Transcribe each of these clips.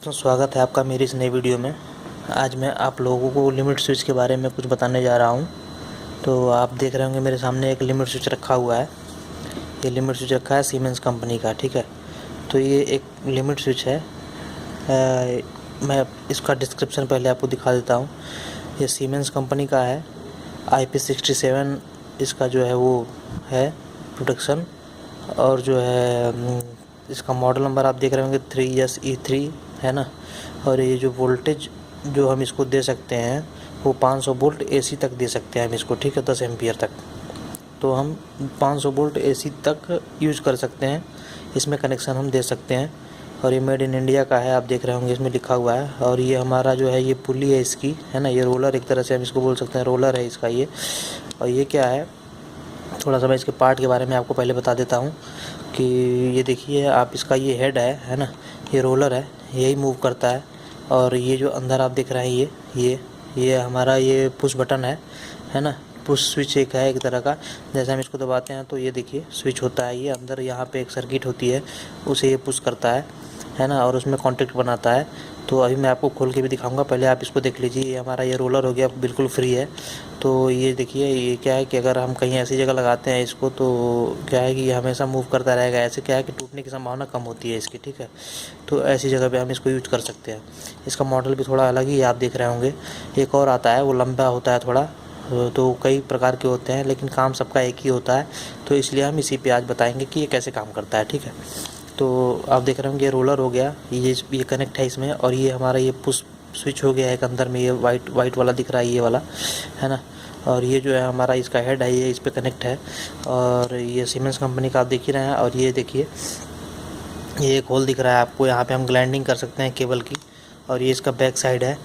दोस्तों, स्वागत है आपका मेरी इस नई वीडियो में। आज मैं आप लोगों को लिमिट स्विच के बारे में कुछ बताने जा रहा हूं। तो आप देख रहे होंगे मेरे सामने एक लिमिट स्विच रखा हुआ है। ये लिमिट स्विच रखा है सीमेंस कंपनी का, ठीक है। तो ये एक लिमिट स्विच है। मैं इसका डिस्क्रिप्शन पहले आपको दिखा देता हूँ। ये सीमेंस कंपनी का है। IP67 इसका जो है वो है प्रोटेक्शन, और जो है इसका मॉडल नंबर आप देख रहे होंगे 3SE3 है ना। और ये जो वोल्टेज जो हम इसको दे सकते हैं वो 500 वोल्ट AC तक दे सकते हैं हम इसको, ठीक है, 10 एम्पियर तक। तो हम 500 वोल्ट AC तक यूज कर सकते हैं, इसमें कनेक्शन हम दे सकते हैं। और ये मेड इन इंडिया का है, आप देख रहे होंगे इसमें लिखा हुआ है। और ये हमारा जो है ये पुली है इसकी, है ना। ये रोलर एक तरह से हम इसको बोल सकते हैं, रोलर है इसका ये। और ये क्या है, थोड़ा सा मैं इसके पार्ट के बारे में आपको पहले बता देता हूँ कि ये देखिए आप, इसका ये हेड है ना, ये रोलर है, यही मूव करता है। और ये जो अंदर आप देख रहे हैं ये हमारा ये पुश बटन है ना। पुश स्विच एक है एक तरह का। जैसे हम इसको दबाते हैं तो ये देखिए स्विच होता है, ये अंदर यहाँ पे एक सर्किट होती है, उसे ये पुश करता है ना, और उसमें कॉन्टैक्ट बनाता है। तो अभी मैं आपको खोल के भी दिखाऊंगा, पहले आप इसको देख लीजिए। ये हमारा ये रोलर हो गया, बिल्कुल फ्री है। तो ये देखिए, ये क्या है कि अगर हम कहीं ऐसी जगह लगाते हैं इसको तो क्या है कि ये हमेशा मूव करता रहेगा। ऐसे क्या है कि टूटने की संभावना कम होती है इसकी, ठीक है। तो ऐसी जगह पे हम इसको यूज कर सकते हैं। इसका मॉडल भी थोड़ा अलग ही आप देख रहे होंगे। एक और आता है, वो लंबा होता है थोड़ा, तो कई प्रकार के होते हैं लेकिन काम सबका एक ही होता है। तो इसलिए हम इसी पे आज बताएंगे कि ये कैसे काम करता है, ठीक है। तो आप देख रहे होंगे ये रोलर हो गया, ये कनेक्ट है इसमें। और ये हमारा ये पुश स्विच हो गया एक अंदर में, ये वाइट वाला दिख रहा है, ये वाला है ना। और ये जो है हमारा इसका हेड है, ये इस पे कनेक्ट है। और ये सीमेंस कंपनी का आप देख ही रहे हैं। और ये देखिए, ये एक होल दिख रहा है आपको, यहाँ पे हम ग्राइंडिंग कर सकते हैं केबल की। और ये इसका बैक साइड है,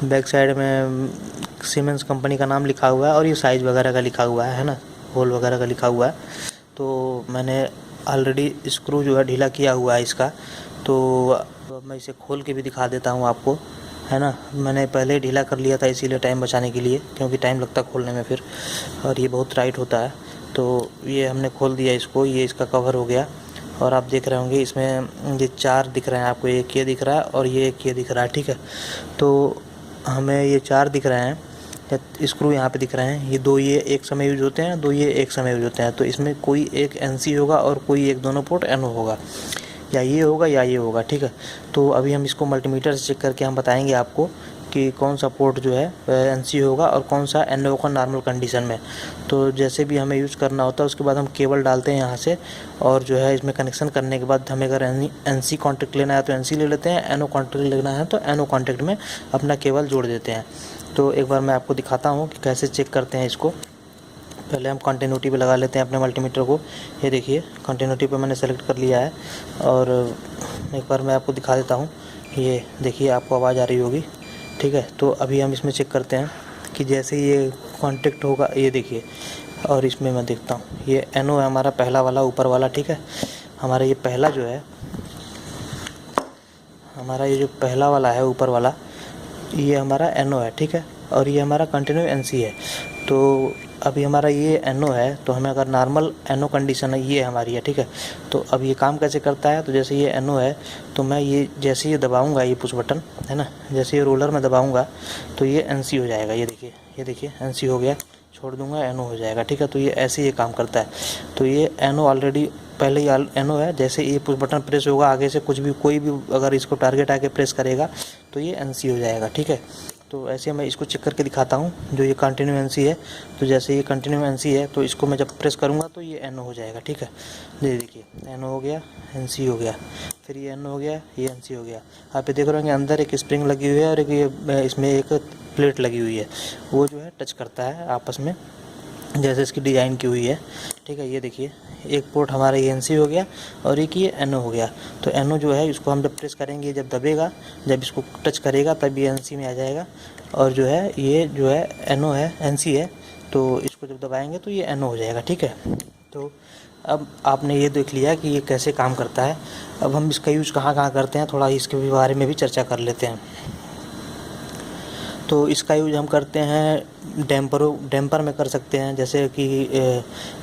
बैक साइड में सीमेंस कंपनी का नाम लिखा हुआ है, और ये साइज़ वगैरह का लिखा हुआ है ना, होल वगैरह का लिखा हुआ है। तो मैंने ऑलरेडी स्क्रू जो है ढीला किया हुआ है इसका। तो मैं इसे खोल के भी दिखा देता हूँ आपको, है ना। मैंने पहले ढीला कर लिया था इसीलिए, टाइम बचाने के लिए, क्योंकि टाइम लगता है खोलने में फिर, और ये बहुत टाइट होता है। तो ये हमने खोल दिया इसको, ये इसका कवर हो गया। और आप देख रहे होंगे इसमें ये 4 दिख रहे हैं आपको, एक ये दिख रहा है और ये एक ये दिख रहा है, ठीक है। तो हमें ये 4 दिख रहे हैं, स्क्रू यहाँ पे दिख रहे हैं। ये 2 ये एक समय यूज होते हैं, 2 ये एक समय यूज होते हैं। तो इसमें कोई एक NC होगा और कोई एक दोनों पोर्ट NO होगा, या ये होगा या ये होगा, ठीक है। तो अभी हम इसको मल्टीमीटर से चेक करके हम बताएंगे आपको कि कौन सा पोर्ट जो है NC होगा और कौन सा NO होगा नॉर्मल कंडीशन में। तो जैसे भी हमें यूज़ करना होता है उसके बाद हम केबल डालते हैं यहाँ से, और जो है इसमें कनेक्शन करने के बाद हमें अगर NC कॉन्टैक्ट लेना है तो NC ले लेते हैं, NO कॉन्टैक्ट लेना है तो NO कॉन्टैक्ट में अपना केबल जोड़ देते हैं। तो एक बार मैं आपको दिखाता हूँ कि कैसे चेक करते हैं इसको। पहले हम कंटिन्यूटी पे लगा लेते हैं अपने मल्टीमीटर को। ये देखिए कंटिन्यूटी पे मैंने सेलेक्ट कर लिया है, और एक बार मैं आपको दिखा देता हूँ। ये देखिए, आपको आवाज़ आ रही होगी, ठीक है। तो अभी हम इसमें चेक करते हैं कि जैसे ये कांटेक्ट होगा, ये देखिए। और इसमें मैं देखता हूँ, ये NO है हमारा पहला वाला, ऊपर वाला, ठीक है। हमारा ये पहला जो है, हमारा ये जो पहला वाला है ऊपर वाला, ये हमारा NO है, ठीक है। और ये हमारा कंटिन्यू NC है। तो अभी हमारा ये NO है, तो हमें अगर नॉर्मल NO कंडीशन है, ये हमारी है, ठीक है। तो अब ये काम कैसे करता है, तो जैसे ये NO है तो मैं ये जैसे ये दबाऊंगा, ये पुश बटन है ना, जैसे ये रोलर में दबाऊंगा तो ये NC हो जाएगा। ये देखिए NC हो गया, छोड़ दूंगा NO हो जाएगा, ठीक है। तो ये ऐसे ही काम करता है। तो ये NO ऑलरेडी पहले ही NO है। जैसे ये पुश बटन प्रेस होगा, आगे से कुछ भी कोई भी अगर इसको टारगेट आके प्रेस करेगा तो ये NC हो जाएगा, ठीक है। तो ऐसे मैं इसको चेक करके दिखाता हूँ। जो ये कंटिन्यू NC है, तो जैसे ये कंटिन्यू NC है तो इसको मैं जब प्रेस करूँगा तो ये NO हो जाएगा, ठीक है। ये देखिए NO हो गया, NC हो गया, फिर ये NO हो गया, ये NC हो गया। आप ये देख रहे होंगे अंदर एक स्प्रिंग लगी हुई है और एक ये इसमें एक प्लेट लगी हुई है, वो जो है टच करता है आपस में, जैसे इसकी डिज़ाइन की हुई है, ठीक है। ये देखिए एक पोर्ट हमारा ये NC हो गया और एक ये NO हो गया। तो NO जो है इसको हम जब प्रेस करेंगे, जब दबेगा, जब इसको टच करेगा तब ये NC में आ जाएगा। और जो है ये जो है NO है, NC है, तो इसको जब दबाएंगे तो ये NO हो जाएगा, ठीक है। तो अब आपने ये देख लिया कि ये कैसे काम करता है। अब हम इसका यूज़ कहाँ कहाँ करते हैं, थोड़ा इसके बारे में भी चर्चा कर लेते हैं। तो इसका यूज़ हम करते हैं डैम्पर में कर सकते हैं। जैसे कि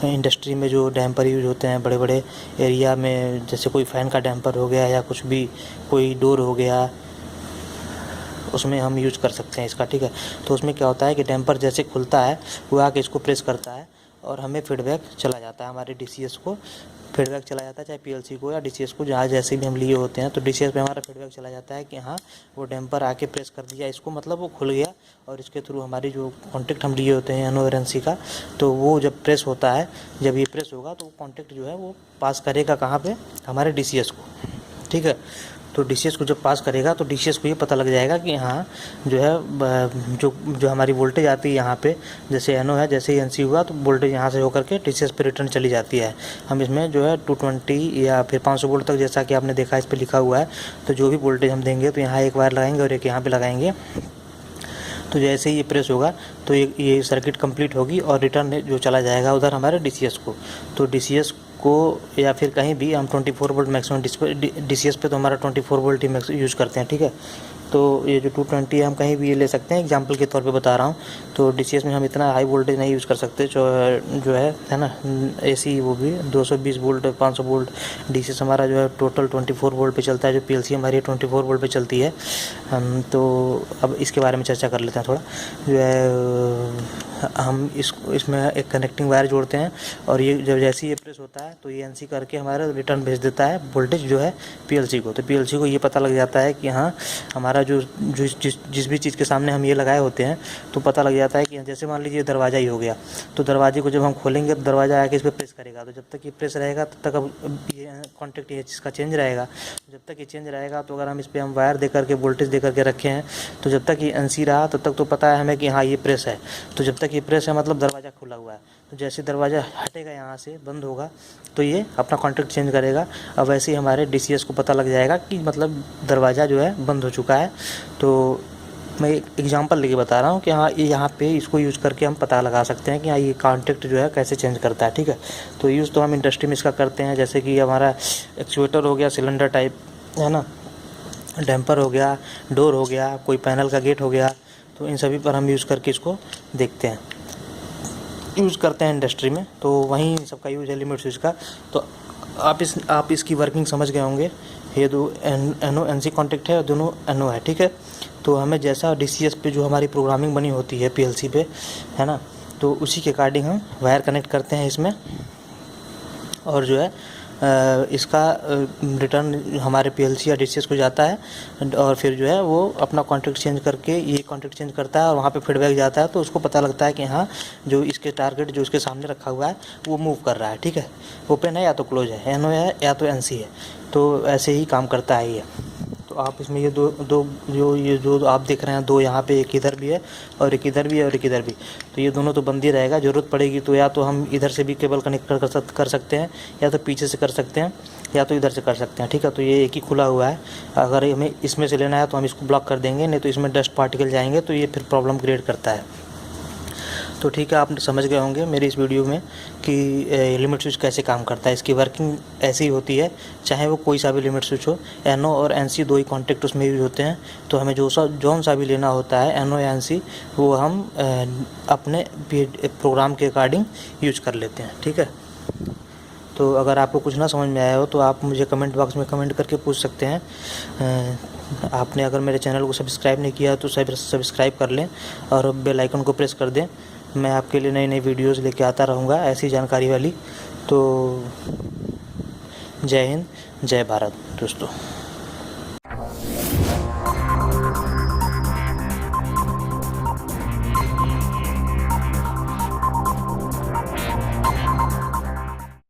इंडस्ट्री में जो डैम्पर यूज़ होते हैं बड़े बड़े एरिया में, जैसे कोई फ़ैन का डैम्पर हो गया या कुछ भी, कोई डोर हो गया, उसमें हम यूज कर सकते हैं इसका, ठीक है। तो उसमें क्या होता है कि डैम्पर जैसे खुलता है वो आके इसको प्रेस करता है और हमें फीडबैक चला जाता है, हमारे DCS को फीडबैक चला जाता है, चाहे PLC को या DCS को, जहाँ जैसे भी हम लिए होते हैं तो DCS पे हमारा फीडबैक चला जाता है कि हाँ वो डैम्पर आके प्रेस कर दिया इसको, मतलब वो खुल गया। और इसके थ्रू हमारी जो कॉन्टैक्ट हम लिए होते हैं NO और NC का, तो वो जब प्रेस होता है, जब ये प्रेस होगा तो वो कॉन्टैक्ट जो है वो पास करेगा कहाँ पे, हमारे DCS को, ठीक है। तो DCS को जब पास करेगा तो DCS को ये पता लग जाएगा कि हाँ जो है जो हमारी वोल्टेज आती है यहाँ पे, जैसे NO है, जैसे ही NC हुआ तो वोल्टेज यहाँ से होकर के DCS पे रिटर्न चली जाती है। हम इसमें जो है 220 या फिर 500 वोल्ट तक, जैसा कि आपने देखा इस पर लिखा हुआ है, तो जो भी वोल्टेज हम देंगे तो यहाँ एक वायर लगाएंगे और एक यहाँ पे लगाएंगे। तो जैसे ही ये प्रेस होगा तो ये सर्किट कंप्लीट होगी और रिटर्न जो चला जाएगा उधर हमारे DCS को। तो DCS को या फिर कहीं भी हम 24 वोल्ट मैक्सिमम DCS पे तो हमारा 24 वोल्ट ही यूज़ करते हैं, ठीक है। तो ये जो 220 है हम कहीं भी ये ले सकते हैं, एग्जांपल के तौर पे बता रहा हूँ। तो DCS में हम इतना हाई वोल्टेज नहीं यूज़ कर सकते, जो है ना, AC वो भी 220 वोल्ट 500 वोल्ट। DCS हमारा जो है टोटल 24 वोल्ट पे चलता है, जो PLC हमारी 24 वोल्ट पे चलती है। तो अब इसके बारे में चर्चा कर लेते हैं थोड़ा। जो है हम इसमें एक कनेक्टिंग वायर जोड़ते हैं और ये जब जैसे ये प्रेस होता है तो ये NC करके हमारा रिटर्न भेज देता है वोल्टेज जो है PLC को। तो PLC को ये पता लग जाता है कि हाँ हमारा जिस भी चीज़ के सामने हम ये लगाए होते हैं तो पता लग जाता है कि जैसे मान लीजिए दरवाज़ा ही हो गया, तो दरवाजे को जब हम खोलेंगे तो दरवाज़ा आके इस पर प्रेस करेगा। तो जब तक ये प्रेस रहेगा तब तक अब ये कॉन्टैक्ट ये चीज़ का चेंज रहेगा। जब तक ये चेंज रहेगा तो अगर हम इस पर हम वायर दे करके वोल्टेज दे करके रखे हैं तो जब तक ये NC रहा तब तक तो पता है हमें कि हाँ ये प्रेस है। तो जब तक ये प्रेस है मतलब दरवाज़ा खुला हुआ है। तो जैसे दरवाज़ा हटेगा यहाँ से बंद होगा तो ये अपना कॉन्टैक्ट चेंज करेगा। अब वैसे ही हमारे DCS को पता लग जाएगा कि मतलब दरवाज़ा जो है बंद हो चुका है। तो मैं एक एग्जांपल लेके बता रहा हूँ कि हाँ ये यहाँ पे इसको यूज़ करके हम पता लगा सकते हैं कि हाँ ये कॉन्टैक्ट जो है कैसे चेंज करता है, ठीक है। तो यूज़ तो हम इंडस्ट्री में इसका करते हैं, जैसे कि हमारा एक्चुएटर हो गया सिलेंडर टाइप, है ना, डैम्पर हो गया, डोर हो गया, कोई पैनल का गेट हो गया, तो इन सभी पर हम यूज़ करके इसको देखते हैं, यूज़ करते हैं इंडस्ट्री में। तो वहीं सबका यूज़ है लिमिट स्विच का। तो आप इसकी वर्किंग समझ गए होंगे। ये दो NO NC कॉन्टैक्ट है और दोनों NO है, ठीक है। तो हमें जैसा DCS पे जो हमारी प्रोग्रामिंग बनी होती है PLC पे, है ना, तो उसी के अकॉर्डिंग हम वायर कनेक्ट करते हैं इसमें और जो है इसका रिटर्न हमारे PLC या DCS को जाता है और फिर जो है वो अपना कॉन्टैक्ट चेंज करके ये कॉन्टैक्ट चेंज करता है और वहाँ पे फीडबैक जाता है। तो उसको पता लगता है कि हाँ जो इसके टारगेट जो उसके सामने रखा हुआ है वो मूव कर रहा है, ठीक है। ओपन है या तो क्लोज है, NO है या तो NC है। तो ऐसे ही काम करता है ये। तो आप इसमें ये जो आप देख रहे हैं, दो यहाँ पे, एक इधर भी है और एक इधर भी है और एक इधर भी, तो ये दोनों तो बंद ही रहेगा। ज़रूरत पड़ेगी तो या तो हम इधर से भी केबल कनेक्ट कर सकते हैं या तो पीछे से कर सकते हैं या तो इधर से कर सकते हैं, ठीक है। तो ये एक ही खुला हुआ है, अगर हमें इसमें से लेना है तो हम इसको ब्लॉक कर देंगे, नहीं तो इसमें डस्ट पार्टिकल जाएंगे तो ये फिर प्रॉब्लम क्रिएट करता है। तो ठीक है, आप समझ गए होंगे मेरी इस वीडियो में कि लिमिट स्विच कैसे काम करता है। इसकी वर्किंग ऐसी होती है, चाहे वो कोई सा भी लिमिट स्विच हो, NO और NC दो ही कॉन्टैक्ट उसमें यूज होते हैं। तो हमें जौन सा भी लेना होता है NO या NC, वो हम अपने प्रोग्राम के अकॉर्डिंग यूज कर लेते हैं, ठीक है। तो अगर आपको कुछ ना समझ में आया हो तो आप मुझे कमेंट बॉक्स में कमेंट करके पूछ सकते हैं। आपने अगर मेरे चैनल को सब्सक्राइब नहीं किया तो सब्सक्राइब कर लें और बेल आइकन को प्रेस कर दें। मैं आपके लिए नई नई वीडियोस लेके आता रहूँगा ऐसी जानकारी वाली। तो जय हिंद, जय भारत दोस्तों।